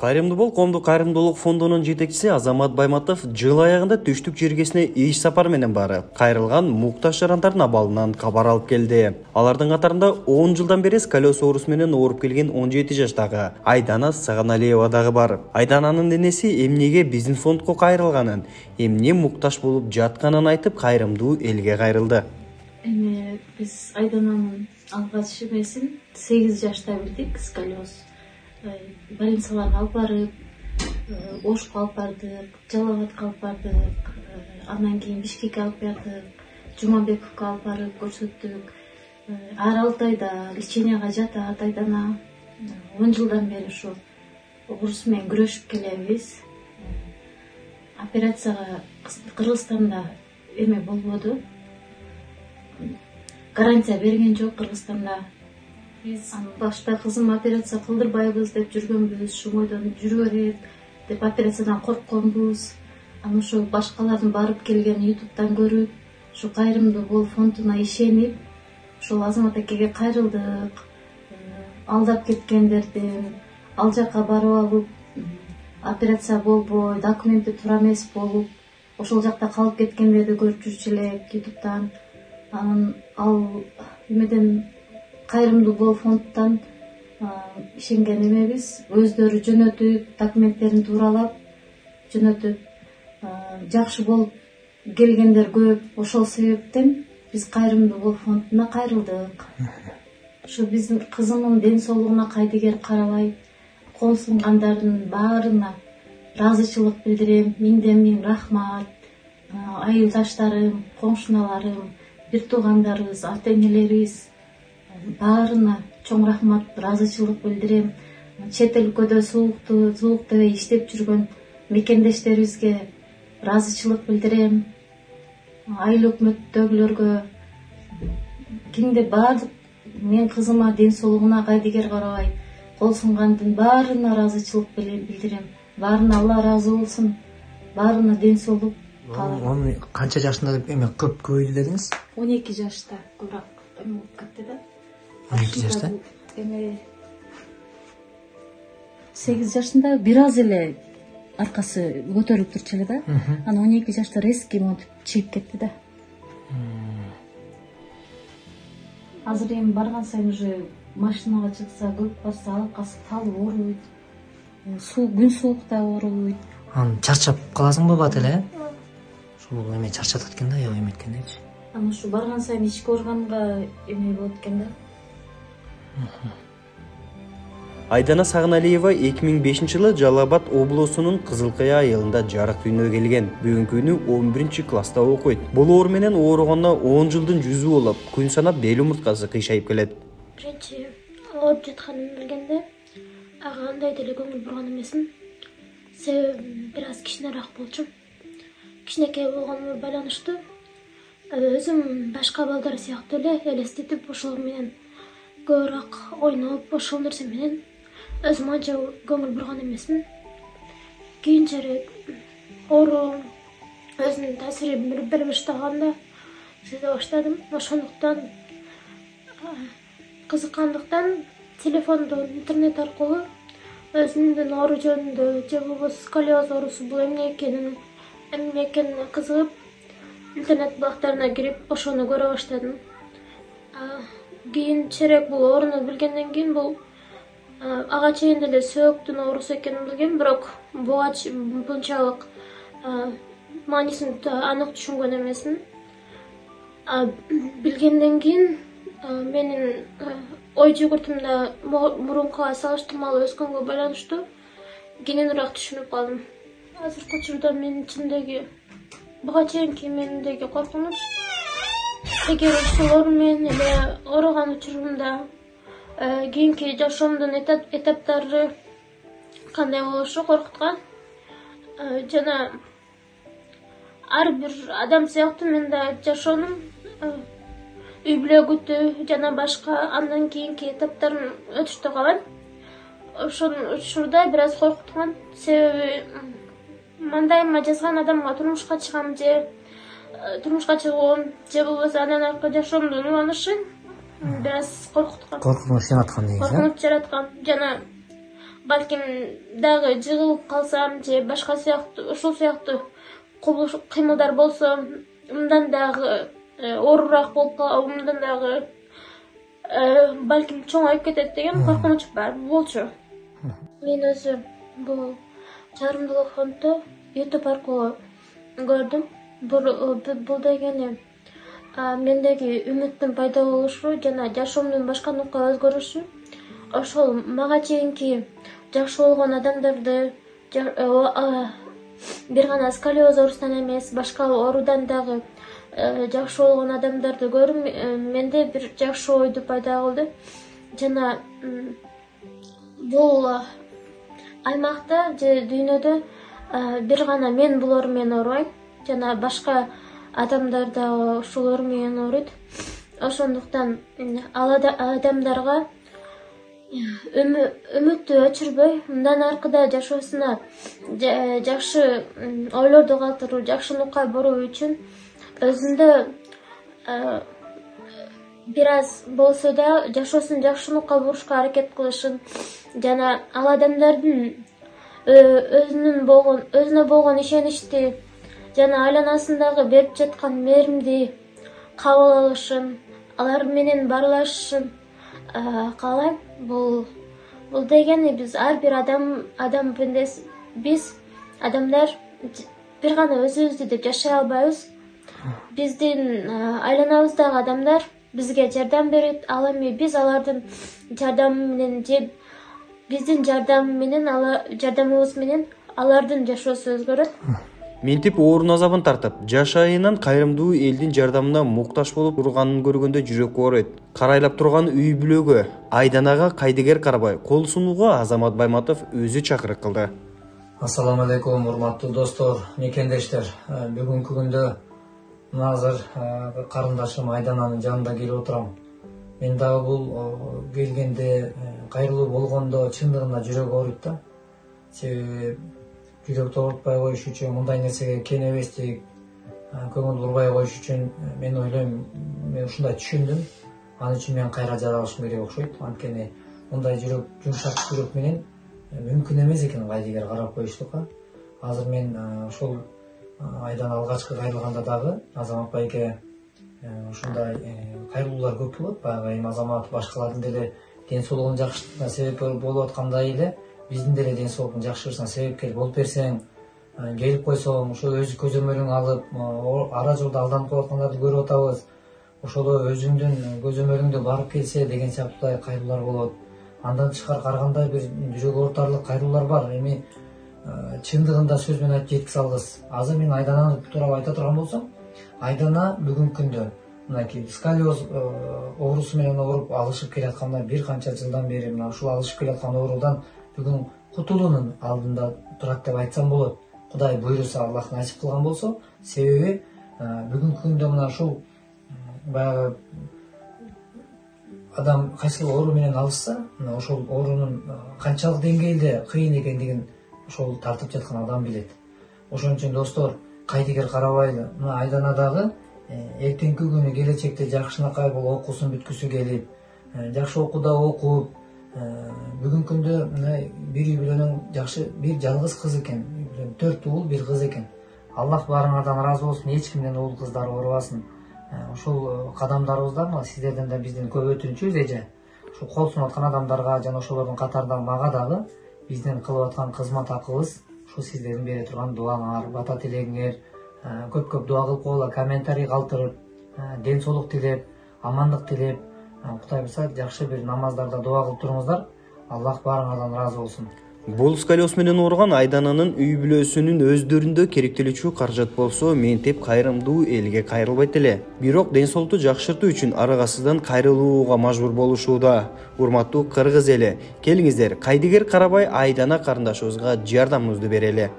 Кайрымды бол коомдук кайрымдуулук фондунун жетекчиси Азамат Байматов жыл аягында түштүк жергесине иш сапар менен барып, кайрылган муктаж жарандардын абалынан кабар алып келди. Алардын катарында 10 жылдан бери сколиоз оорусу менен ооруп келген 17 жаштагы Айдана Саганалиева дагы бар. Айдананын денеси эмнеге биздин фондко кайрылганын, эмне муктаж болуп жатканын айтып, кайрымдуу элге кайрылды. Биз Айдананын алгач эмесин 8 жашта билдик, сколиоз. Больницаларга алып барып, Ошко алып бардык, Жалал-Абадка алып бардык, андан кийин Бишкекке алып бардык, Жумабековго алып барып көрсөттүк. Ар 6 айда леченияга жатат Айдана. 10 жылдан бери ушу оорус менен күрөшүп келебиз. Операцияга Кыргызстанда эме болбоду. Гарантия берген жок Кыргызстанда. Биз башта кызым операция кылдырбайбыз деп жүргөнбүз, шумойдон жүрө берет деп операциядан коркконбуз. Аны ошо башкалардын барып келген YouTube'дан көрүп, ушу кайрымдуу бол фондуна ишенип, ошол Азамат акеге кайрылдык. Алдап кеткендердин ал жака барып алып, операция болбой, документи туура эмес болуп, ошол жакта калып кеткендерди көрүп жүрчү элек YouTube'дан. Ал эмеден кайрымдуу бол фондтан ишенген эмебиз, өздөрү жөнөтүп, документтерин тууралап жөнөтүп, жакшы болуп келгендер көп. Ошол себептен биз кайрымдуу бол фондуна кайрылдык. Ушу биздин кызымдын ден соолугуна кайдыгер карабай, кол сунгандардын баарына ыраазычылык билдирем. Миңден миң рахмат. Айылдаштарым, комшуналарым, бир туугандарыбыз, ата энелерибиз баарына чоң рахмат, ыраазычылык билдирем. Чет өлкөдө сууктуу иштеп жүргөн мекендештерибизге ыраазычылык билдирем. Айыл өкмөттөгүлөргө, кимде баардык мен кызыма ден соолугуна кайдыгер карабай кол сунгандын баарына ыраазычылык билдирем. Баарына Алла ыраазы болсун. Баарына ден соолук каалайм. Канча жашында эме көп көбөйдү дедиңиз? 12 жашта көбүрөөк эме болуп кетти да. 12 жашта? Эме 8 жашында бир аз эле аркасы көтөрүлүп турчу эле да. Анан 12 жашта резкий монтип чыгып кетти да. Азыр эми барган сайын уже машинага чыкса, көп барса алкасы талып ооруйт. Күн соокта ооруйт. Анан чарчап каласыңбы бат эле? Ушул эме чарчатат экен да, я эметкендечи. Анан ушу барган сайын ишке барганга эме болот экен да. Айдана Саганалиева 2005-жылы Жалал-Абад облусунун Кызылкая айылында жарык дүйнөгө келген. Бүгүнкү күнү 11-класста окуйт. Бул оору менен ооруганда 10 жылдын жүзү болуп, күн санап бел умурткасы кыйшайып келет. Биринчи ооруп жатканын билгенде ага андай деле көңүл бурган эмесмин. Себеби бир аз кичинераак болчумун. Кичинекей болгонума байланыштуу өзүм башка балдар сыяктуу эле элестетип, ошол менен көбүрөөк ойноп, ошол нерсе менен өзүм анча көңүл бурган эмесмин. Кийинчерээк оору өзүнүн таасирин бере баштаганда сезе баштадым. Ошондуктан кызыккандыктан телефондон интернет аркылуу өзүмдүн оору жөнүндө же болбосо сколиоз оорусу бул эмне экенине кызыгып интернет булактарына кирип ошону көрө баштадым. Кийинчерээк бул ооруну билгенден кийин бул ага чейин деле сөөктүн оорусу экенин билгем, бирок буга bunчалык маанисин анык түшүнгөн эмесмин. Билгенден кийин менин ой жүгүртүм да мурункуга салыштырмалуу өскөнгө байланыштуу кененирээк түшүнүп калдым. Азыркы учурда менин ичимдеги буга чейинки мендеги коркунуч, эгер ушул оору менен эле ооруган учурумда кийинки жашоомдун этаптары кандай болушу коркуткан. Жана ар бир адам сыяктуу мен да жашоонун үй бүлө күтүү жана башка андан кийинки этаптарын өтүштө калам. Ошол учурда бир аз коркуткан. Себеби мандайыма жазган адамга турмушка чыгам же турмушка чыгуум же болбосо андан аркы жашоомдун уланышы бир аз коркуткан. Коркунуч жараткан дейсиз. Коркунуч жараткан. Жана балким дагы жыгылып калсам же башка сыяктуу ушул сыяктуу кубулуш кыймылдар болсо мындан дагы оорураак болуп калып, мындан дагы балким чоңоюп кетет деген коркунуч бар болчу. Мен өзү бул чыгарымдуулук фондду YouTube аркылуу көрдүм. Бул дегени мендеги үмүттүн пайда болушу жана жашоомдун башка нукка өзгөрүшү. Ошол мага чейинки жакшы болгон адамдарды бир гана сколиоз оорусунан эмес, башка оорудан дагы жакшы болгон адамдарды көрүп менде бир жакшы ойду пайда кылды. Жана бул аймакта же дүйнөдө бир гана мен булар менен оорубайм, жана башка адамдар да ушулар менен ооруйт. Ошондуктан ал адамдарга үмүттү өчүрбөй, мындан аркыда жашоосуна жакшы ойлорду калтыруу, жакшы нукка буруу үчүн өзүндө бир аз болсо да жашоосун жакшы нукка бурушка аракет кылышын жана ал адамдардын өзүнө болгон ишеничти жана айланасындагы берип жаткан мээримди кабыл алышын, алар менен баарлашышын каалайм. Бул дегени биз ар бир адам пендес, биз адамдар бир гана өзүбүздү деп жашай албайбыз. Биздин айланабыздагы адамдар бизге жардам берет. Ал эми биз алардын жардамы менен же биздин жардамыбыз менен алардын жашоосу өзгөрөт. Ментип оорун азабын тартып, жашайынан кайрымдуу элдин жардамына муктаж болуп турганын көргөндө жүрөк ооруйт. Карайлап турган үй бүлөгө Айданага кайдыгер карабай кол сунууга Азамат Байматов өзү чакырык кылды. Ассаламу алейкум, урматтуу достор, мекендештер. Бүгүнкү күндө азыр карындашым Айдананын жанында келип отурам. Мен дагы бул келгенде кайрылуу болгондо чындыгында жүрөк ооруйт да. Себеби жүрөктү оорутпай коюш үчүн, мындай нерсеге кенебестик, көңүл бурбай коюш үчүн мен ойлойм, мен ушундай түшүндүм. Ал үчүн мен кайра жаралышым керек окшойт. Анткени мындай жүрөк, жумшак жүрөк менен мүмкүн эмес экен кайдыгер карап коюштукка. Азыр мен ошол айдан алгачкы кайрылганда дагы Азамат байке ушундай кайрылуулар көп болот. Баягы эми Азамат башкалардын деле ден соолугунун жакшыртышына себеп болуп аткандай эле биздин деле ден соолуктун жакшырышына себепкер болуп берсең, келип койсоң, ошо өз көзөмөлүң алып, ара жолдо алданып калып аткандарды көрүп атабыз. Ошоло өзүңдүн көзөмөлүңдө барып келсе деген сыяктуу кайрылуулар болот. Андан тышкары караганда бир жүрөк оорутарлык кайрылуулар бар. Эми чындыгында сөз менен айтып жеткизе албайбыз. Азыр мен Айдананы тууралуу айта турган болсом, Айдана бүгүнкү күндө мынакей сколиоз оорусу менен ооруп алышып келатканда бир канча жылдан бери мына ушул алышып келаткан оорудан бүгүн кутулуунун алдында турат деп айтсам болот. Кудай буйруса, Аллах насип кылган болсо, себеби бүгүнкү күндө мына ушул баягы адам кайсы оору менен алышса, мына ошол оорунун канчалык деңгээлде кыйын экендигин ошол тартып жаткан адам билет. Ошон үчүн достор, кайдыгер карабайлы. Мына Айдана дагы эртеңки күнү келечекте жакшынакай болуп окуусун бүткүсү келип, жакшы окууда окуп, бүгүнкү күндө бир үй бүлөнүн жакшы бир жалгыз кыз экен, 4 уул, 1 кыз экен. Аллах баарыңардан ыраазы болсун, эч кимден уул кыздар оорубасын. Ошол кадамдарыбызда мына сиздерден да биздин көп өтүнчүбүз эже. Ошо кол сунуп аткан адамдарга жана ошолордун катарында мага дагы биздин кылып аткан кызмат акыбыз ушул сиздердин бере турган дуаңар, бата тилегиңер, көп дуа кылып койгула, комментарий калтырып, ден соолук тилеп, амандык тилеп, Кудай буйрса жакшы бир намаздарда дуа кылып туруңуздар. Аллах баарыңардан ыраазы болсун. Бул сколиоз менен ооруган Айдананын үй бүлөсүнүн өздөрүндө керектелүүчү каражат болсо, ментип кайрымдуу элге кайрылбайт эле. Бирок ден соолукту жакшыртуу үчүн аргасыздан кайрылууга мажбур болушууда. Урматтуу кыргыз эли, келиңиздер, кайдыгер карабай Айдана карындашыбызга жардамыбызды берели.